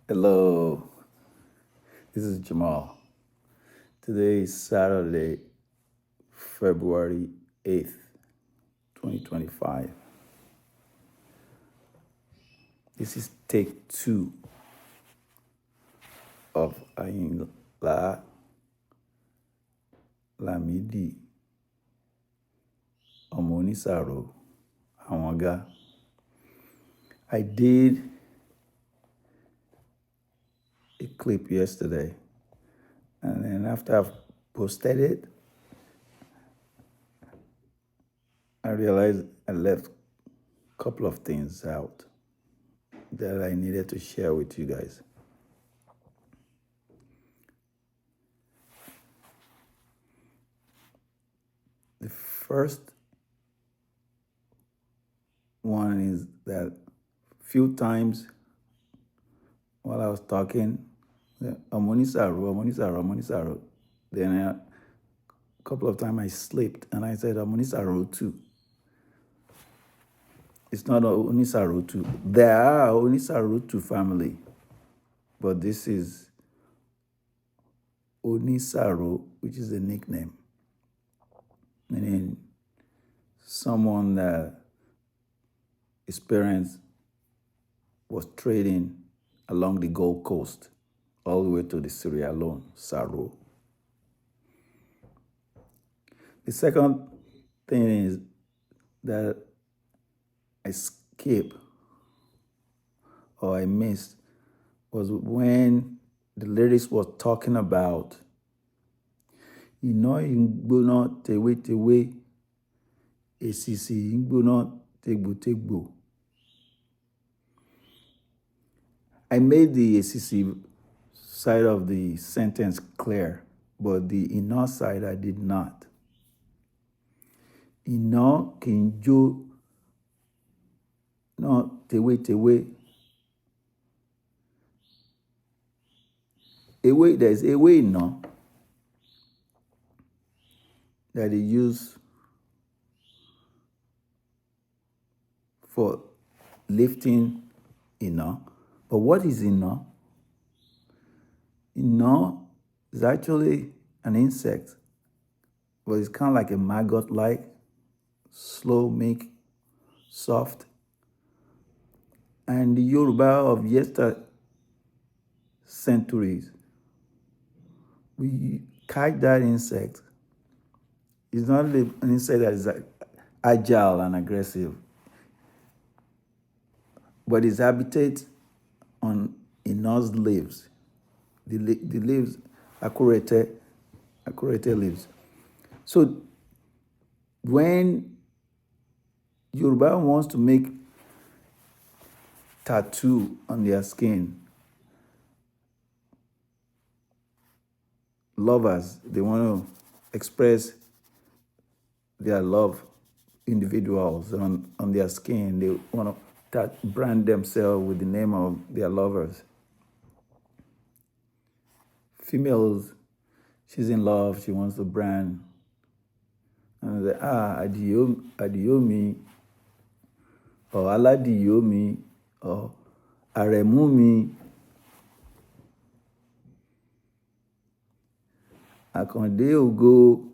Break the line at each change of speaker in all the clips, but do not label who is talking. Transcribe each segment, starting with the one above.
Hello, this is Jammal. Today is Saturday, February 8th, 2025. This is take 2 of Ayinla Lamidi Awonga. I did a clip yesterday, and then after I've posted it, I realized I left a couple of things out that I needed to share with you guys. The first one is that few times while I was talking, Omo Onisaro. Then a couple of times I slipped and I said Omo Onisaro too. It's not Onisaro too. There are Onisaro too family, but this is Onisaro, which is a nickname. Meaning someone that his parents was trading along the Gold Coast all the way to the Sierra Leone, Saro. The second thing is that I skipped or I missed was when the lyrics was talking about iná ìgbóná tewétewé, èsìsì ìgbóná tégbòtégbò. I made the èsìsì side of the sentence clear, but the iná side I did not. Iná kì í jó náà tewétewé. There's ewé iná that they use for lifting iná. But what is iná? Iná is actually an insect, but it's kind of like a maggot-like, slow make, soft. And the Yoruba of centuries, we catch that insect. It's not an insect that is agile and aggressive, but its habitat on iná's leaves. The leaves are accurate leaves. So when Yoruba wants to make tattoo on their skin, lovers, they want to express their love, individuals on their skin. They want to brand themselves with the name of their lovers. Females, she's in love, she wants to brand. And they say, Adio mi, or Aladiyo mi, or Aremu mi, Akande Ogo.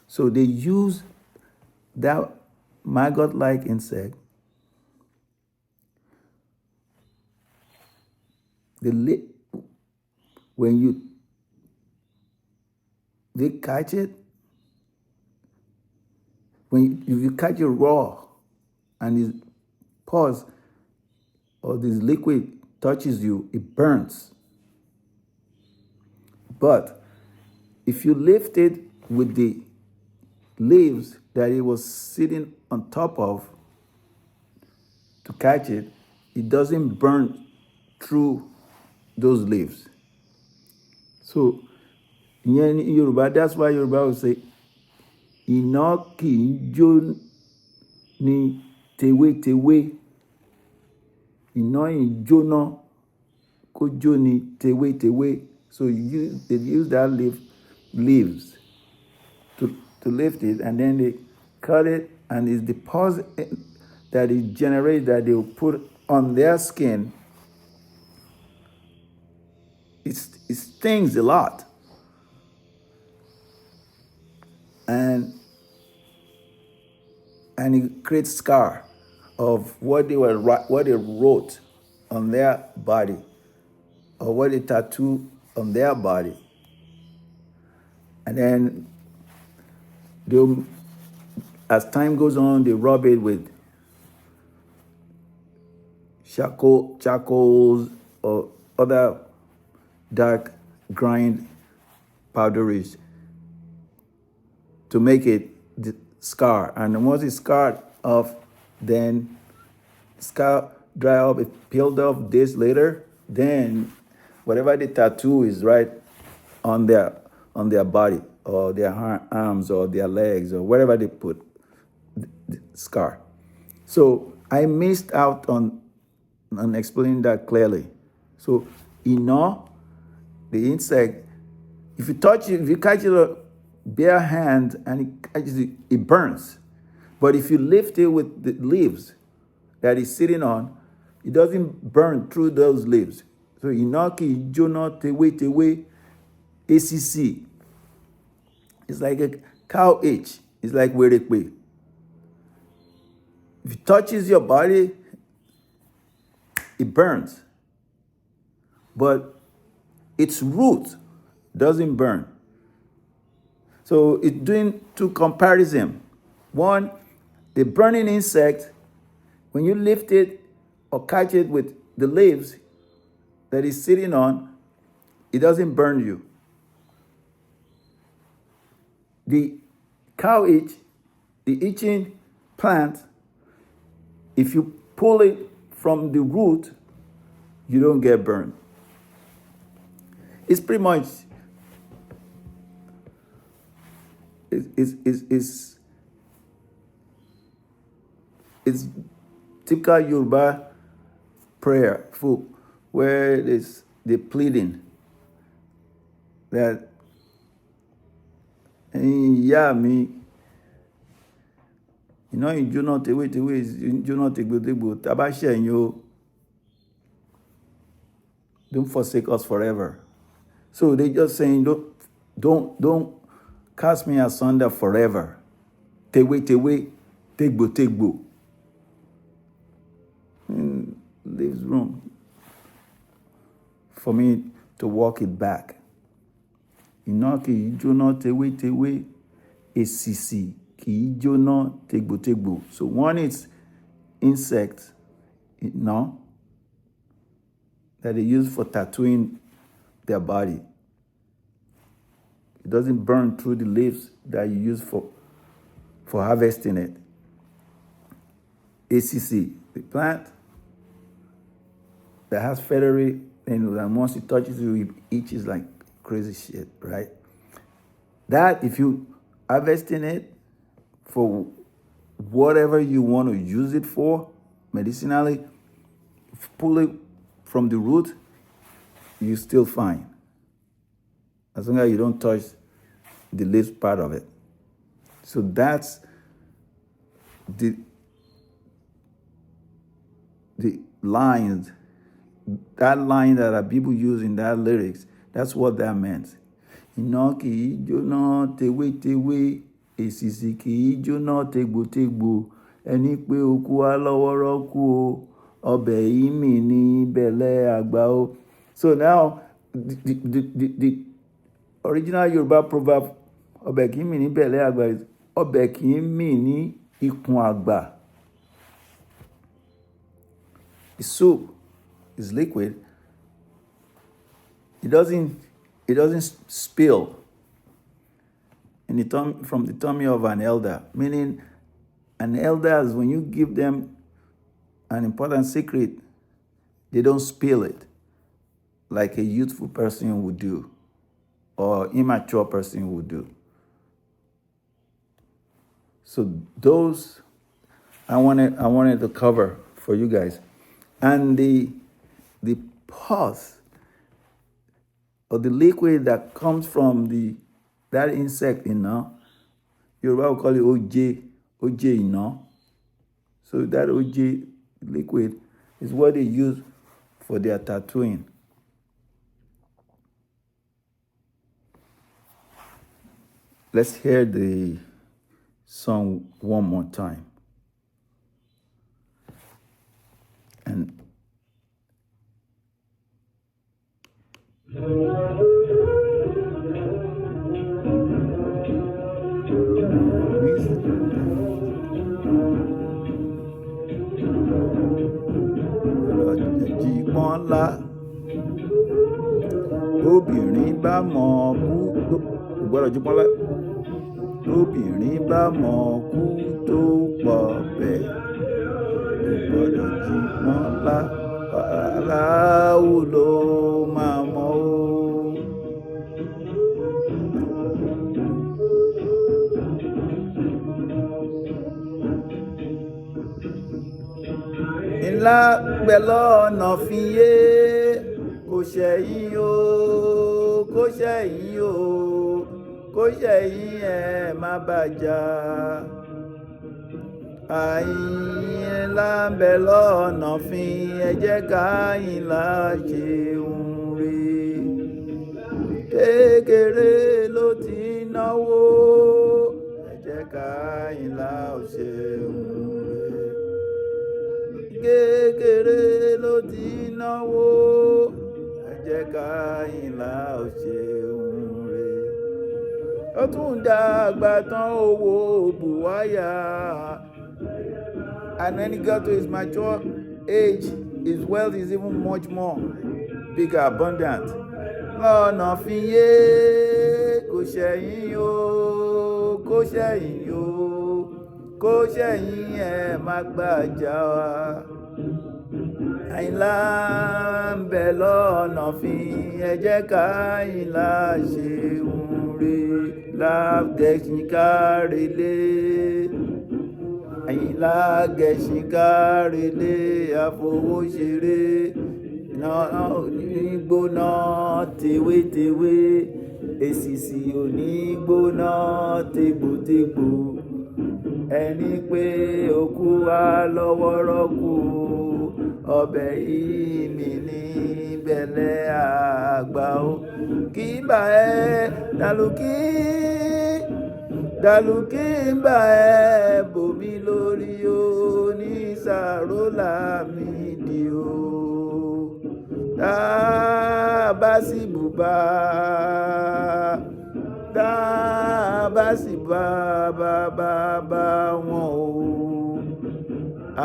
So they use that maggot-like insect. When they catch it, if you catch it raw and its pus or this liquid touches you, it burns. But if you lift it with the leaves that it was sitting on top of to catch it, it doesn't burn through those leaves. So in Yoruba, that's why Yoruba will say, iná kì í jó ní tewétewé. Iná ìjóná kó jó ní tewétewé. So they use that leaves to lift it, and then they cut it, and it's the pulse that it generates that they will put on their skin, it stings a lot. And it creates scar of what they wrote on their body, or what they tattoo on their body. And then they, as time goes on, they rub it with charcoals or other dark grind powderies to make it scar. And once it's scarred off, then scar dry up, it peeled off days later, then whatever the tattoo is right on their body or their arms or their legs or wherever they put the scar. So I missed out on explaining that clearly. So the insect, if you catch it with bare hand and it catches it, it burns. But if you lift it with the leaves that it's sitting on, it doesn't burn through those leaves. So inoki, jono, tewe, ACC. It's like a cow itch. It's like werekwe. If it touches your body, it burns. But its root doesn't burn. So it's doing two comparison. One, the burning insect, when you lift it or catch it with the leaves that it's sitting on, it doesn't burn you. The cow itch, the itching plant, if you pull it from the root, you don't get burned. It's pretty much it's typical Yoruba prayer, where it's the pleading that ìyá mi, ìjó náà tewé ìjó náà tegbòtegbò, tá bá ṣẹ̀yìn o, don't forsake us forever. So they just saying, don't cast me asunder forever. Tewe, tegbo. Leaves room for me to walk it back. Iná kì í jóná tewe, èsìsì kì í jóná tegbo. So one is insect, that they use for tattooing their body. It doesn't burn through the leaves that you use for harvesting it. ACC, the plant that has feathery, and once it touches you, it itches like crazy shit, right? That, if you harvesting it for whatever you want to use it for, medicinally, pull it from the root, you're still fine. As long as you don't touch the leaves part of it. So that's the lines, that line that Abibu used in that lyrics, that's what that meant. Iná kì í jóná tewe, èsìsì kì í jóná tegbo, ẹni pé okú á lọ́wọ́rọ́ kú o, ọbẹ̀ yìí mì ní bẹ̀lẹ̀ àgbà o. So now, the original Yoruba proverb, ọbẹ̀ kì í mì ní bẹ̀lẹ̀ àgbà, is ọbẹ̀ kì í mì ní ikùn àgbà. The soup is liquid. It doesn't spill from the tummy of an elder. Meaning, an elder is when you give them an important secret, they don't spill it like a youthful person would do or immature person would do. So those I wanted to cover for you guys. And the pus or the liquid that comes from that insect, Yoruba will call it OJ, So that OJ liquid It's what they use for their tattooing. Let's hear the song one more time. And Jípọ́nlá obìnrin bá mọ̀ kú gbọ́dọ̀ Jípọ́nlá obìnrin bá mọ̀ kú tó pọ̀ bẹ́ẹ̀ gbọ́dọ̀ Jípọ́nlá aláwo ló máa mọ̀ ó. Ńlá pẹ̀lú ọ̀nà fi yé kò ṣẹ̀yìn o kò ṣẹ̀yìn o kò ṣẹ̀yìn ẹ̀ má bàjá. Àyìnlá pẹ̀lú ọ̀nà fi ẹ jẹ́ ká Àyìnlá ṣeun re. Kékeré ló ti náwó ẹ jẹ́ ká Àyìnlá ṣeun re. Kékeré ló ti náwó ẹ jẹ́ ká Àyìnlá ṣeun re. Ó tún dàgbà tán owó bùwáyà. And when he got to his mature age, his wealth is even much more bigger, abundant. Lọ́nà fi yé kò ṣẹ̀yìn o kò ṣẹ̀yìn o kò ṣẹ̀yìn ẹ̀ má gbàjà wa. Àyìnlá ń bẹ lọ́nà fi ẹ jẹ́ ká Àyìnlá ṣeun re lágẹ̀ṣin kárelé. Àyìnlá gẹ̀ṣin kárelé àfọwọ́ṣeré onígbóná tewétewé èsìsì onígbóná tegbòtegbò ẹni pé òkú wa lọ́wọ́rọ́kù ọbẹ̀ ìmì ní bẹ̀lẹ̀ àgbà ó kí bá ẹ dàlùkí ń bá ẹ bòmí lórí Onisaro Lamidi o. Dábà sí bùbá bàbá wọn o. A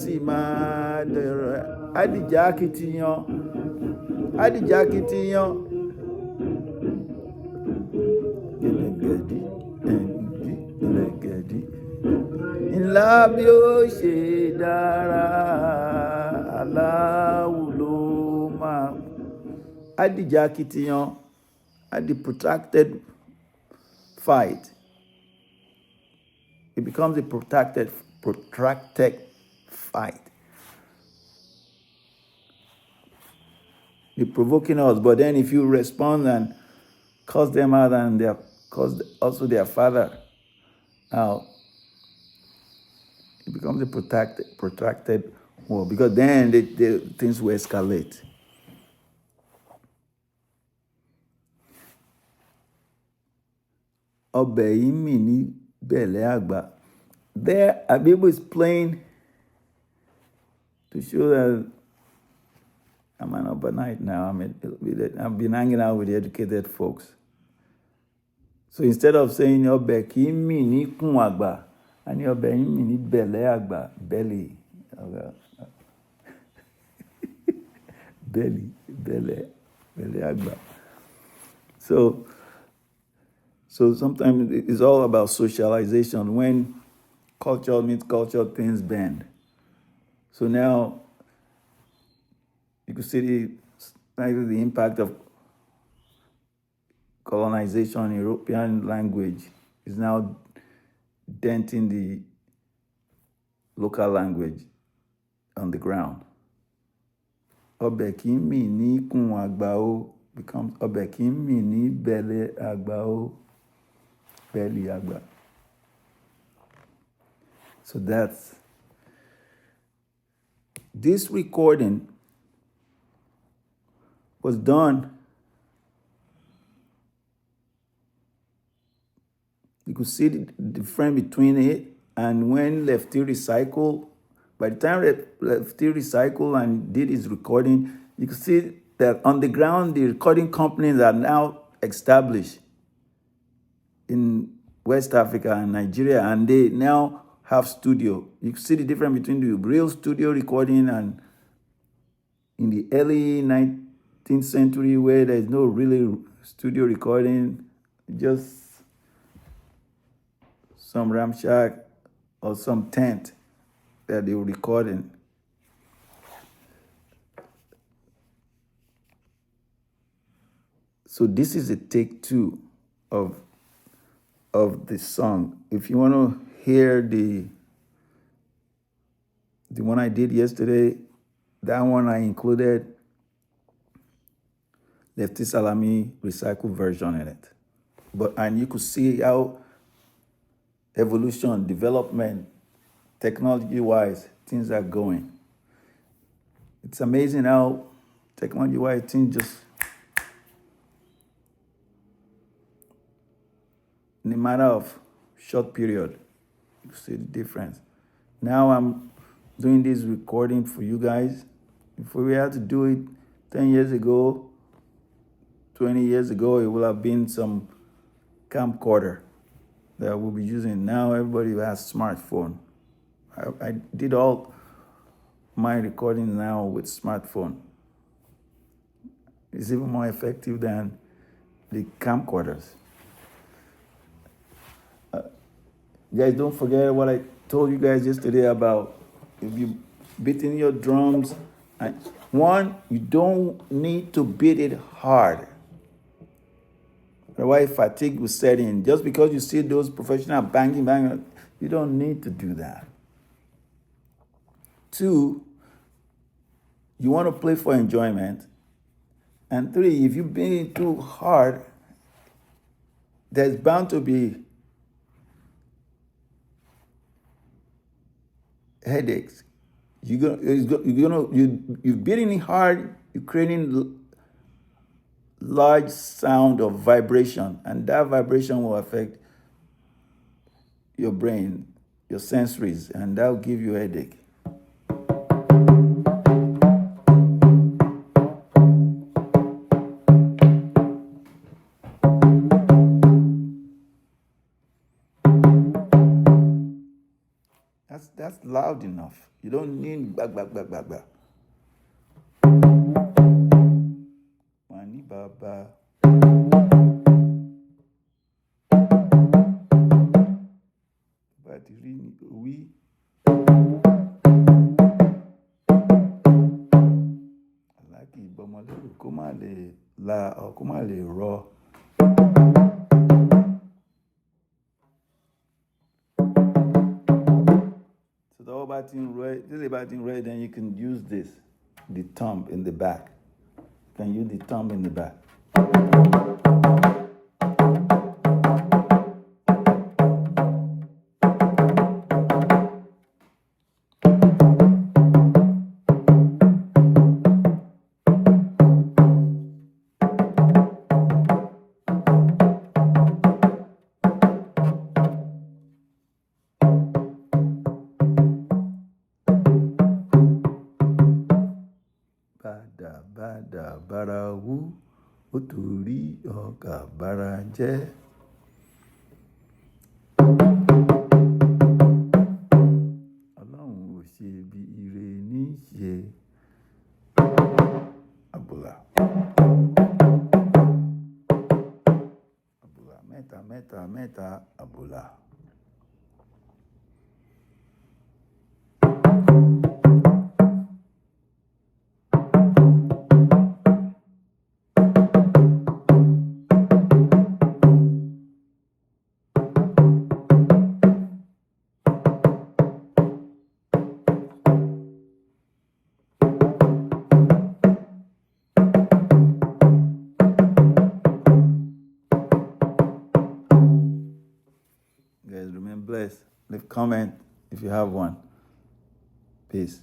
sì máa dẹ̀rẹ̀ Adìjà akitiyan gẹ̀dẹ̀gẹ̀dì ńlá bí ó ṣe dára aláwo ló máa. Adìjà akitiyan at the protracted fight, it becomes a protracted fight. They're provoking us, but then if you respond and curse them out and they curse also their father out, it becomes a protracted war, because then things will escalate. Ọbẹ̀ yìí mì ní bẹ̀lẹ̀ àgbà. There, Abibu is playing to show that I'm an overnight now. I've been hanging out with the educated folks. So instead of saying ọbẹ̀ kì í mì ní kùn àgbà, I ní ọbẹ̀ yìí mì ní bẹ̀lẹ̀ àgbà, belly. Belly àgbà. So sometimes it's all about socialization. When culture meets culture, things bend. So now you can see the impact of colonization in European language is now denting the local language on the ground. Ọbẹ̀ kì í mì ní kùn àgbà ó becomes ọbẹ̀ kì í mì ní bẹ̀lẹ̀ àgbà ó. Belly àgbà. So that's This recording was done. You could see the difference between it and when Lefty recycled. By the time Lefty recycled and did his recording, you could see that on the ground, the recording companies are now established in West Africa and Nigeria, and they now have studio. You can see the difference between the real studio recording and in the early 19th century where there's no really studio recording, just some ramshack or some tent that they were recording. So this is a take two of the song. If you want to hear the one I did yesterday, that one I included Lefty Salami recycled version in it. And you could see how evolution, development, technology-wise, things are going. It's amazing how technology-wise things just, in a matter of short period, you see the difference. Now I'm doing this recording for you guys. If we had to do it 10 years ago, 20 years ago, it would have been some camcorder that we'll be using. Now everybody has smartphone. I did all my recording now with smartphone. It's even more effective than the camcorders. You guys, don't forget what I told you guys yesterday about if you beating your drums. One, you don't need to beat it hard. Otherwise, fatigue will set in. Just because you see those professional banging, you don't need to do that. Two, you want to play for enjoyment. And three, if you beat it too hard, there's bound to be headaches. You're beating it hard, you're creating large sound of vibration, and that vibration will affect your brain, your sensories, and that will give you a headache. That's loud enough. You don't need back. Mani baba. Batiri oui. Like ìbọmọlẹ́rù kó má lè la or kó má lè rọ. This is about in red, then you can use this, the thumb in the back. You can use the thumb in the back. Bàdà bàrà wú, ó torí ọkà bàrà jẹ́. Ọlọ́run ò ṣe bí ire ní ṣe. Àbùlà. Àbùlà mẹ́ta, àbùlà. Guys, remain blessed. Leave comment if you have one. Peace.